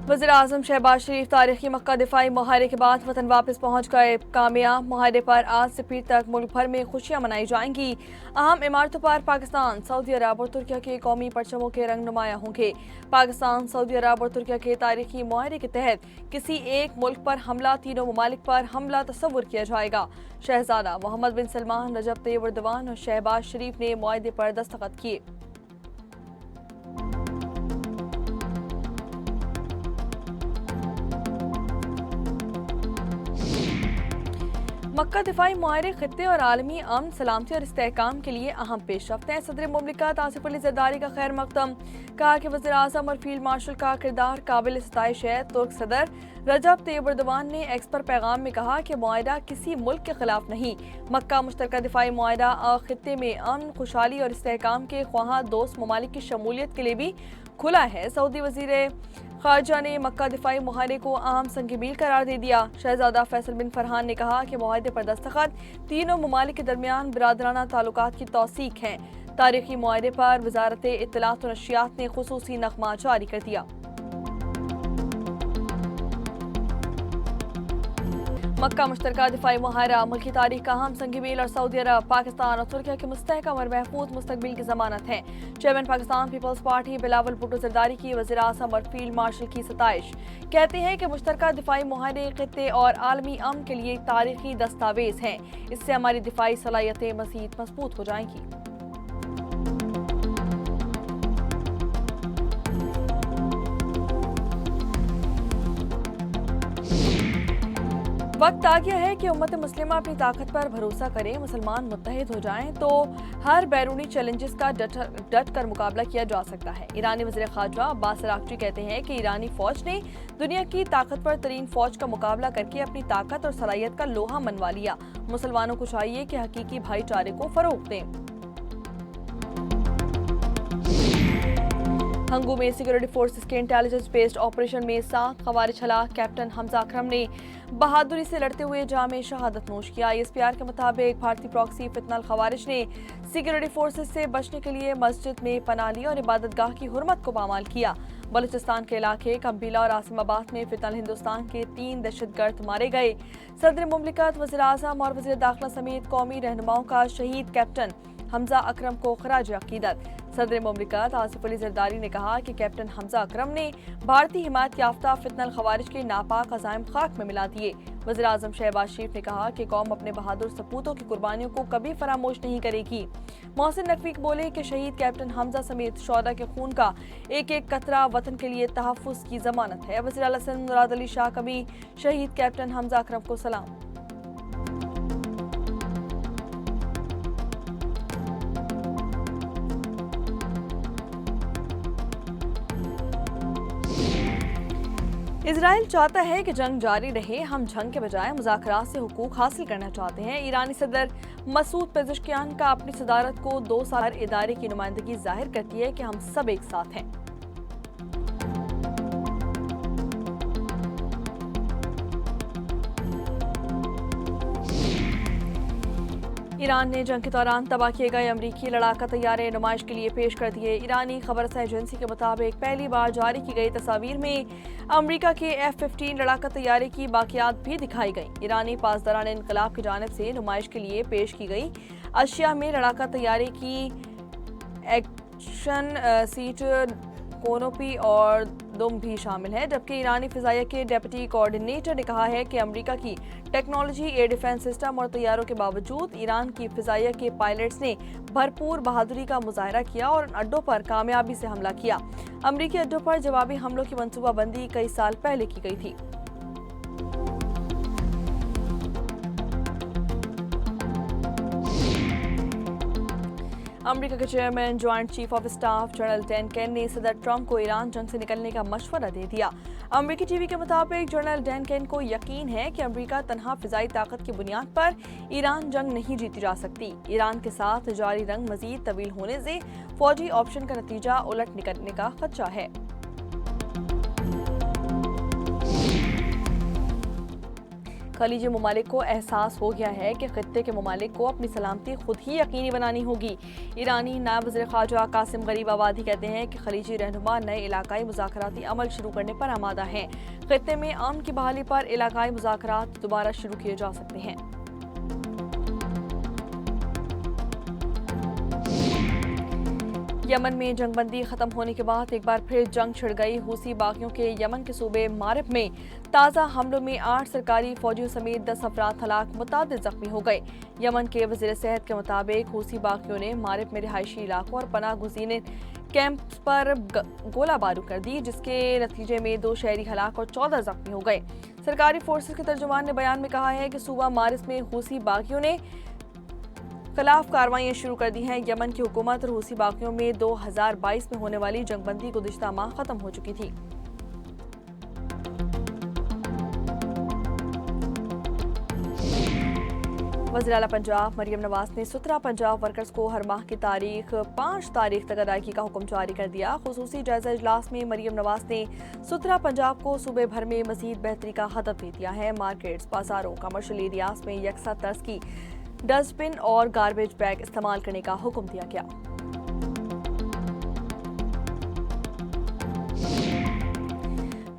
वज़ीर-ए-आज़म शहबाज शरीफ तारीखी मक्का दिफाई मुआहरे के बाद वतन वापस पहुँच गए। कामयाब मुआहरे पर आज से पीर तक मुल्क भर में खुशियाँ मनाई जाएंगी। अहम इमारतों पर पाकिस्तान, सऊदी अरब और तुर्किया के कौमी परचमों के रंग नुमायां होंगे। पाकिस्तान, सऊदी अरब और तुर्किया के तारीखी मुआहरे के तहत किसी एक मुल्क पर हमला तीनों ममालिक पर हमला तस्वुर किया जाएगा। शहजादा मोहम्मद बिन सलमान, रजब तैयब एर्दोगान और शहबाज शरीफ ने मुआहदे पर दस्तखत किए। मक्का दिफाई मुआहरे खित्ते और आलमी अमन, सलामती और इस्तेहकाम के लिए अहम पेशरफ्त हैं। सदर मुमलिकत आसिफ अली जरदारी का खैर मकदम, कहा कि वज़ीर-ए-आज़म और फील्ड मार्शल का किरदार काबिल सताइश है। तुर्क सदर रजब तैयब एर्दोगान ने एक्स पर पैगाम में कहा कि मुआहदा किसी मुल्क के खिलाफ नहीं। मक्का मुश्तरका दिफाई मुआहदा खित्ते में अमन, खुशहाली और इस्तेहकाम के ख्वाह दोस्त ममालिक की शमूलियत के लिए भी खुला है। सऊदी वज़ीर खारजा ने मक्का दिफाई मुआहरे को अहम संग-ए-मील करार दे दिया। शहजादा फैसल बिन फरहान ने कहा कि मुआहदे पर दस्तखत तीनों ममालिक के दरमियान बिरादराना ताल्लुकात की तौसीक है। तारीखी मुआहरे पर वजारत इत्तलात और नशियात ने खुसूसी नगमा जारी कर दिया। मक्का मुश्तरका दिफाई मुआहरा मुल्क की तारीख का अहम संग-ए-मील और सऊदी अरब, पाकिस्तान और तुर्किया के मुस्तहकम और महफूज मुस्तकबिल की जमानत है। Chairman Pakistan Peoples Party Bilawal Bhutto Zardari की वज़ीर-ए-आज़म और फील्ड मार्शल की सताइश, कहते हैं कि मुश्तरका दिफाई मुआहरे खित्ते और आलमी अमन के लिए तारीखी दस्तावेज हैं। इससे हमारी दिफाई सलाहियतें मज़ीद मजबूत हो जाएंगी। वक्त आ गया है कि उम्मत मुस्लिमा अपनी ताकत पर भरोसा करें। मुसलमान मुत्तहिद हो जाएं तो हर बैरूनी चैलेंजेस का डट कर मुकाबला किया जा सकता है। ईरानी वज़ीर ख़ारजा अब्बास अराग़ची कहते हैं कि ईरानी फ़ौज ने दुनिया की ताकतवर तरीन फ़ौज का मुकाबला करके अपनी ताकत और सलाहियत का लोहा मनवा लिया। मुसलमानों को चाहिए कि हकीकी भाईचारे को फ़रोग़ दें। हंगू में सिक्योरिटी फोर्सेस के इंटेलिजेंस बेस्ड ऑपरेशन में 7 ख़वारिज हलाक। कैप्टन हमजा अकरम ने बहादुरी से लड़ते हुए जाम शहादत नोश किया। ISPR के मुताबिक भारतीय प्रॉक्सी फितनल ख़वारिज ने सिक्योरिटी फोर्सेस से बचने के लिए मस्जिद में पनाह ली और इबादतगाह की हुर्मत को पामाल किया। बलूचिस्तान के इलाके कम्बीला और आसिमाबाद में फितनल हिंदुस्तान के 3 दहशतगर्द मारे गए। सदर मुमलिकत, वज़ीर-ए-आज़म और वज़ीर दाखिला समेत कौमी रहनुमाओं का शहीद कैप्टन हमजा अकरम को खराज अकीदत। सदर मुमलिकत आसिफ अली जरदारी ने कहा कि कैप्टन हमजा अकरम ने भारतीय हिमायत याफ्ता फितनल ख़वारिज के नापाक अज़ाइम खाक में मिला दिए। वज़ीर-ए-आज़म शहबाज शरीफ ने कहा कि कौम अपने बहादुर सपूतों की कुर्बानियों को कभी फरामोश नहीं करेगी। मोहसिन नकवी बोले कि शहीद कैप्टन हमजा समेत शोहदा के खून का एक एक कतरा वतन के लिए तहफ़्फ़ुज़ की ज़मानत है। वज़ीर आला सिंध मुराद अली शाह का भी शहीद कैप्टन हमजा अकरम को सलाम। इजराइल चाहता है कि जंग जारी रहे। हम जंग के बजाय मुज़ाकरात से हुकूक हासिल करना चाहते हैं। ईरानी सदर मसूद पेज़ेश्कियान का अपनी सदारत को 2 साल इदारे की नुमाइंदगी जाहिर करती है कि हम सब एक साथ हैं। ईरान ने जंग के दौरान तबाह किए गए अमरीकी लड़ाका तैयारे नुमाइश के लिए पेश कर दिए। ईरानी खबरसा एजेंसी के मुताबिक पहली बार जारी की गई तस्वीर में अमरीका के F-15 लड़ाका तैयारे की बाकियात भी दिखाई गई। ईरानी पासदारान इनकलाब की जानिब से नुमाइश के लिए पेश की गई अशिया में लड़ाका तैयारे की एक्शन सीट, कोनोपी और दुम भी शामिल है। जबकि ईरानी फिजाइया के डेप्यूटी कोऑर्डिनेटर ने कहा है कि अमेरिका की टेक्नोलॉजी, एयर डिफेंस सिस्टम और तैयारों के बावजूद ईरान की फिजाइया के पायलट्स ने भरपूर बहादुरी का मुजाहरा किया और अड्डों पर कामयाबी से हमला किया। अमरीकी अड्डों पर जवाबी हमलों की मंसूबाबंदी कई साल पहले की गई थी। अमेरिका के chairman joint chief of staff general Dan Caine ने सदर ट्रंप को ईरान जंग से निकलने का मशवरा दे दिया। अमेरिकी टीवी के मुताबिक जनरल डैन केन को यकीन है कि अमेरिका तनहा फिजाई ताकत की बुनियाद पर ईरान जंग नहीं जीती जा सकती। ईरान के साथ जारी रंग मजीद तवील होने से फौजी ऑप्शन का नतीजा उलट निकलने का खदशा है। खलीजी ममालिक को एहसास हो गया है कि खित्ते के ममालिक को अपनी सलामती खुद ही यकीनी बनानी होगी। ईरानी नायब वज़ीर ख़ारजा कासिम गरीब आबादी कहते हैं कि खलीजी रहनुमा नए इलाकाई मुज़ाकराती अमल शुरू करने पर आमादा हैं। खित्ते में अमन की बहाली पर इलाकाई मुज़ाकरात दोबारा शुरू किए जा सकते हैं। यमन में जंगबंदी खत्म होने के बाद एक बार फिर जंग छिड़ गई। हूसी बागियों के यमन के सूबे मारिब में ताज़ा हमलों में 8 सरकारी फौजियों समेत 10 अफराद हलाक, मुतादिद जख्मी हो गए। यमन के वज़ीर सेहत के मुताबिक हूसी बागियों ने मारिब में रिहायशी इलाकों और पनाह गुज़ीन कैंप पर गोलाबारी कर दी, जिसके नतीजे में 2 शहरी हलाक और 14 जख्मी हो गए। सरकारी फोर्सेस के तर्जुमान ने बयान में कहा है कि सूबा मारिब में हूसी बागियों ने खिलाफ कार्रवाइयां शुरू कर दी हैं। यमन की हुकूमत और हूसी बागियों में 2022 में होने वाली जंगबंदी गुज़िश्ता माह खत्म हो चुकी थी। वज़ीर आला पंजाब मरियम नवाज ने सुतरा पंजाब वर्कर्स को हर माह की तारीख 5 तारीख तक अदायगी का हुक्म जारी कर दिया। खुसूसी जायजा इजलास में मरियम नवाज ने सुतरा पंजाब को सूबे भर में मजीद बेहतरी का हदफ दे दिया है। मार्केट्स, बाजारों, कमर्शियल एरियाज में यकसा तर्ज की डस्टबिन और गार्बेज बैग इस्तेमाल करने का हुक्म दिया गया।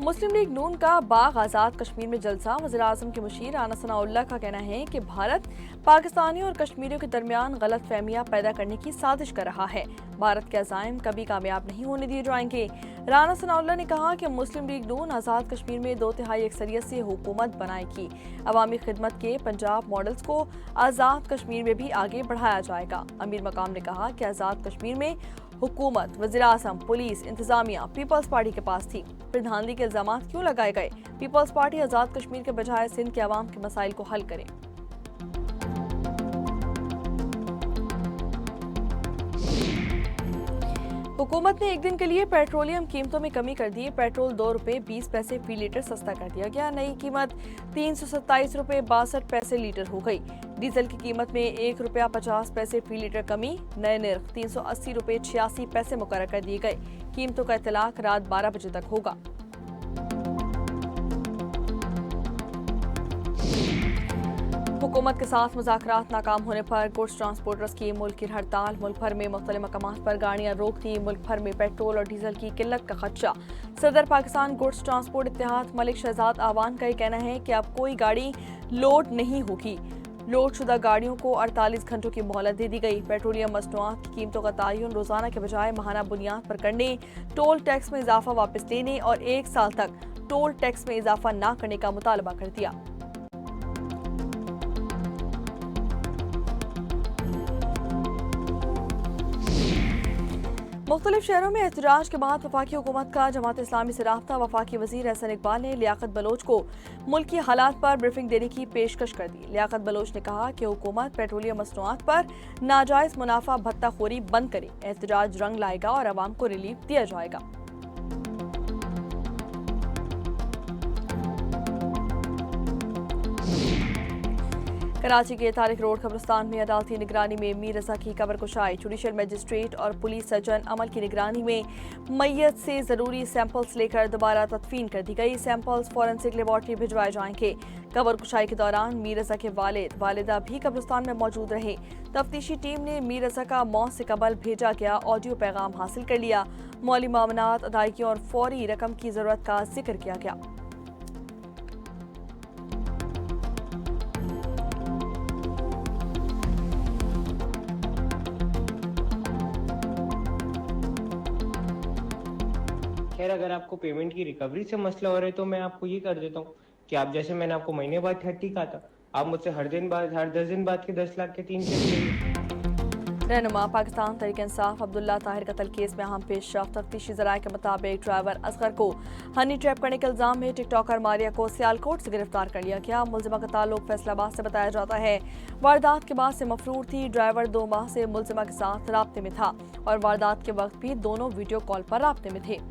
मुस्लिम लीग नून का बाग आज़ाद कश्मीर में जलसा। वज़ीर आज़म के मुशीर राना सनाउल्लाह का कहना है कि भारत पाकिस्तानियों और कश्मीरियों के दरमियान गलत फहमियां पैदा करने की साजिश कर रहा है। भारत के अज़ाइम कभी कामयाब नहीं होने दिए जाएंगे। राना सनाउल्लाह ने कहा कि मुस्लिम लीग नून आज़ाद कश्मीर में 2/3 अक्सरियत से हुकूमत बनाएगी। अवामी खिदमत के पंजाब मॉडल्स को आज़ाद कश्मीर में भी आगे बढ़ाया जाएगा। अमीर मकाम ने कहा कि आज़ाद कश्मीर में हुकूमत, वज़ीर आज़म, पुलिस, इंतजामिया पीपल्स पार्टी के पास थी। फिर धांधली के इल्जामात क्यों लगाए गए? पीपल्स पार्टी आज़ाद कश्मीर के बजाय सिंध के अवाम के मसाइल को हल करे। हुकूमत ने एक दिन के लिए पेट्रोलियम कीमतों में कमी कर दी। पेट्रोल 2 रुपये 20 पैसे फी लीटर सस्ता कर दिया गया। नई कीमत 327 रुपये 62 पैसे लीटर हो गई। डीजल की कीमत में 1 रुपया 50 पैसे फी लीटर कमी। नए निर्ख 380 रुपये 86 पैसे मुकर्रर कर दिए गए। कीमतों का इतलाक रात 12 बजे तक होगा। हुकूमत के साथ मुज़ाकरात नाकाम होने पर गुड्स ट्रांसपोर्टर्स की मुल्क की हड़ताल। मुल्क भर में मुख्तलिफ मकामात पर गाड़ियां रोक दी। मुल्क भर में पेट्रोल और डीजल की किल्लत का खदशा। सदर पाकिस्तान गुड्स ट्रांसपोर्ट इत्तेहाद मलिक शहजाद आवान का कहना है कि अब कोई गाड़ी लोड नहीं होगी। लोड शुदा गाड़ियों को 48 घंटों की मोहलत दे दी गई। पेट्रोलियम मसनूआत की कीमतों का तयन रोजाना के बजाय माहाना बुनियाद पर करने, टोल टैक्स में इजाफा वापस लेने और 1 साल तक टोल टैक्स में इजाफा न करने का मुतालबा कर दिया। मुख्तलिफ शहरों में एहतजाज के बाद वफाकी हुकूमत का जमात इस्लामी से राब्ता। वफाकी वजीर एहसन इकबाल ने लियाकत बलोच को मुल्की हालात पर ब्रीफिंग देने की पेशकश कर दी। लियाकत बलोच ने कहा कि हुकूमत पेट्रोलियम मसनूआत पर नाजायज मुनाफा भत्ताखोरी बंद करे। एहतजाज रंग लाएगा और आवाम को रिलीफ दिया जाएगा। कराची के तारिक रोड कब्रिस्तान में अदालती निगरानी में मीर रजा की कब्र कुशाई। जुडिशल मजिस्ट्रेट और पुलिस सर्जन अमल की निगरानी में मैयत से जरूरी सैंपल्स लेकर दोबारा तदफीन कर दी गई। सैंपल्स फॉरेंसिक लेबॉर्ट्री भिजवाए जाएंगे। कब्र कुशाई के दौरान मीर रजा के वालिदा भी कब्रिस्तान में मौजूद रहे। तफ्तीशी टीम ने मीर रजा का मौत से कबल भेजा गया ऑडियो पैगाम हासिल कर लिया। मौली मामलात, अदायगी और फौरी रकम की जरूरत का जिक्र किया गया। खैर, अगर आपको पेमेंट की रिकवरी से मसला हो रहा है तो मैं आपको ये कर देता हूँ कि आप जैसे मैंने आपको महीने बाद 30 कहा था, आप मुझसे हर 10 दिन बाद के 10 लाख के 3 चेक। रहनुमा पाकिस्तान तहरीक इंसाफ अब्दुल्ला ताहिर कत्ल केस में अहम पेशरफ्त। तफ्तीशी ज़राए के मुताबिक ड्राइवर असगर को हनी ट्रैप करने के इल्जाम में टिकटॉकर मारिया को सियालकोट से गिरफ्तार कर लिया गया। मुलजिमा का ताल्लुक फैसलाबाद से बताया जाता है। वारदात के बाद से मफरूर थी। ड्राइवर 2 माह से मुलजिमा के साथ राब्ते में था और वारदात के वक्त भी दोनों वीडियो कॉल पर राब्ते में थे।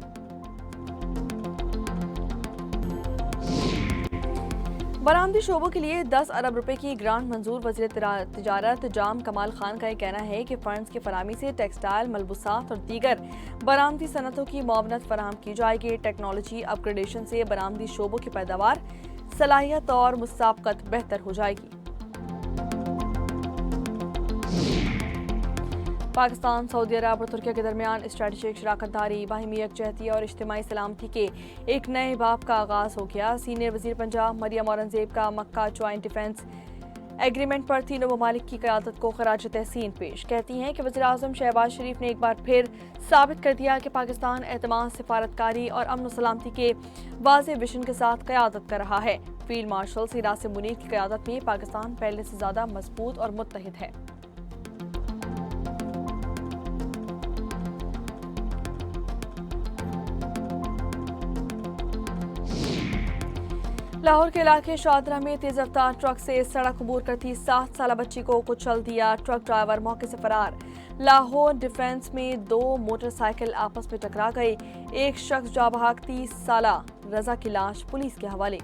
बरामदी शोबों के लिए 10 अरब रुपए की ग्रांट मंजूर। वज़ीर तिजारत जाम कमाल खान का कहना है कि फंड्स की फराहमी से टेक्सटाइल, मलबूसात और दीगर बरामदी सनतों की मुआवनत फराहम की जाएगी। टेक्नोलॉजी अपग्रेडेशन से बरामदी शोबों की पैदावार सलाहियत और मुसाबकत बेहतर हो जाएगी। पाकिस्तान, सऊदी अरब और तुर्की के दरमियान स्ट्रेटेजिक शराकतदारी, बाहिमी यकजहती और इज्तिमाई सलामती के एक नए बाब का आगाज हो गया। सीनियर वजीर पंजाब मरियम औरंगजेब का मक्का ज्वाइंट डिफेंस एग्रीमेंट पर तीनों ममालिक की क़यादत को खराज तहसीन पेश। कहती हैं कि वज़ीर-ए-आज़म शहबाज शरीफ ने एक बार फिर साबित कर दिया कि पाकिस्तान एतमाद, सिफारतकारी और अमन सलामती के वाज़ेह विजन के साथ क़यादत कर रहा है। फील्ड मार्शल सिराज मुनीर की क़यादत में पाकिस्तान पहले से ज़्यादा मजबूत और मुत्तहिद है। लाहौर के इलाके शादरा में तेज रफ्तार ट्रक से सड़क अबूर करती 7 साल बच्ची को कुचल दिया। ट्रक ड्राइवर मौके से फरार। लाहौर डिफेंस में 2 मोटरसाइकिल आपस में टकरा गए। एक शख्स जा बहाक 30 साल रजा की लाश पुलिस के हवाले।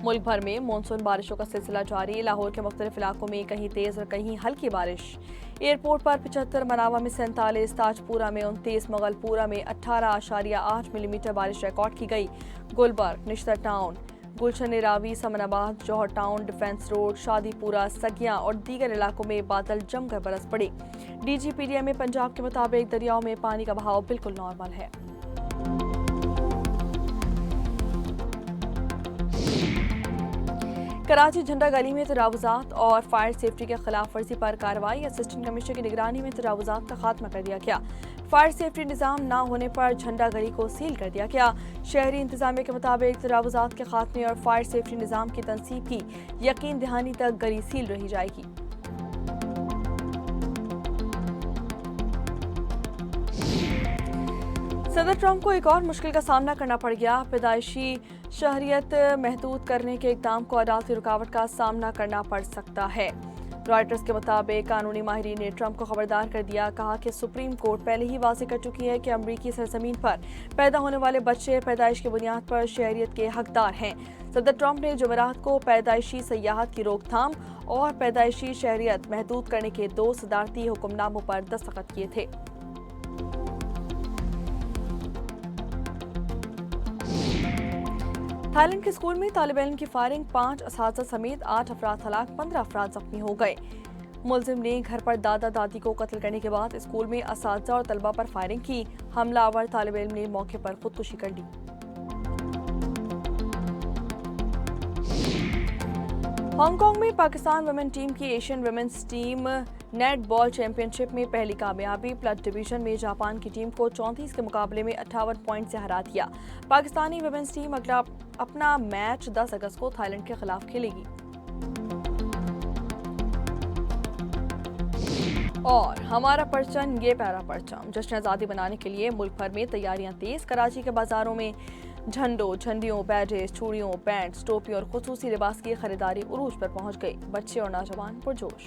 मुल्क भर में मानसून बारिशों का सिलसिला जारी। लाहौर के मुख्तलिफ इलाकों में कहीं तेज और कहीं हल्की बारिश। एयरपोर्ट पर 75, मनावा में 47, ताजपुरा में 29, मुगलपुरा में 18.8 मिलीमीटर बारिश रिकॉर्ड की गई। गुलबर्ग, निश्तर टाउन, गुलशन रावी, समनाबाद, जौहर टाउन, डिफेंस रोड, शादीपुरा, सगिया और दीगर इलाकों में बादल जमकर बरस पड़े। DGPDM में पंजाब के मुताबिक दरियाओं में पानी का बहाव बिल्कुल नॉर्मल है। कराची झंडा गली में तजावुजात और फायर सेफ्टी के खिलाफ वर्जी पर कार्रवाई। असिस्टेंट कमिश्नर की निगरानी में तजावुजात का खात्मा कर दिया गया। फायर सेफ्टी निज़ाम न होने पर झंडा गली को सील कर दिया गया। शहरी इंतजामिया के मुताबिक तजावुजात के खात्मे और फायर सेफ्टी निज़ाम की तनसीब की यकीन दहानी तक गली सील रही जाएगी। सदर ट्रंप को एक और मुश्किल का सामना करना पड़ गया। पैदाइशी शहरियत महदूद करने के इक़दाम को अदालती रुकावट का सामना करना पड़ सकता है। रॉयटर्स के मुताबिक कानूनी माहिरीन ने ट्रंप को खबरदार कर दिया। कहा कि सुप्रीम कोर्ट पहले ही वाज़ेह कर चुकी है कि अमरीकी सरजमीन पर पैदा होने वाले बच्चे पैदाइश की बुनियाद पर शहरियत के हकदार हैं। सदर ट्रंप ने जुमेरात को पैदाइशी सयाहत की रोकथाम और पैदाइशी शहरियत महदूद करने के 2 सदारती हुक्मनामों पर दस्तखत किए थे। थाईलैंड के स्कूल में तालिब इल्म की फायरिंग, 5 असातिज़ा समेत 8 अफराद हलाक, 15 अफराद जख्मी हो गए। मुलजिम ने घर पर दादा दादी को कत्ल करने के बाद स्कूल में असातिज़ा और तलबा पर फायरिंग की। हमलावर तालिब इल्म ने मौके पर खुदकुशी कर ली। हांगकांग में पाकिस्तान वुमेन टीम की Asian women's team netball championship में पहली कामयाबी। प्लस डिवीजन में जापान की टीम को 34 के मुकाबले में 58 पॉइंट से हरा दिया। पाकिस्तानी वुमेन्स टीम अगला अपना मैच 10 अगस्त को थाईलैंड के खिलाफ खेलेगी। और हमारा परचम ये प्यारा परचम। जश्न आज़ादी बनाने के लिए मुल्क भर में तैयारियां तेज। कराची के बाजारों में झंडों, झंडियों, बैजेस, चूड़ियों, पैंट्स, टोपी और खुसूसी लिबास की खरीदारी उरूज पर पहुंच गई। बच्चे और नौजवान पुरजोश।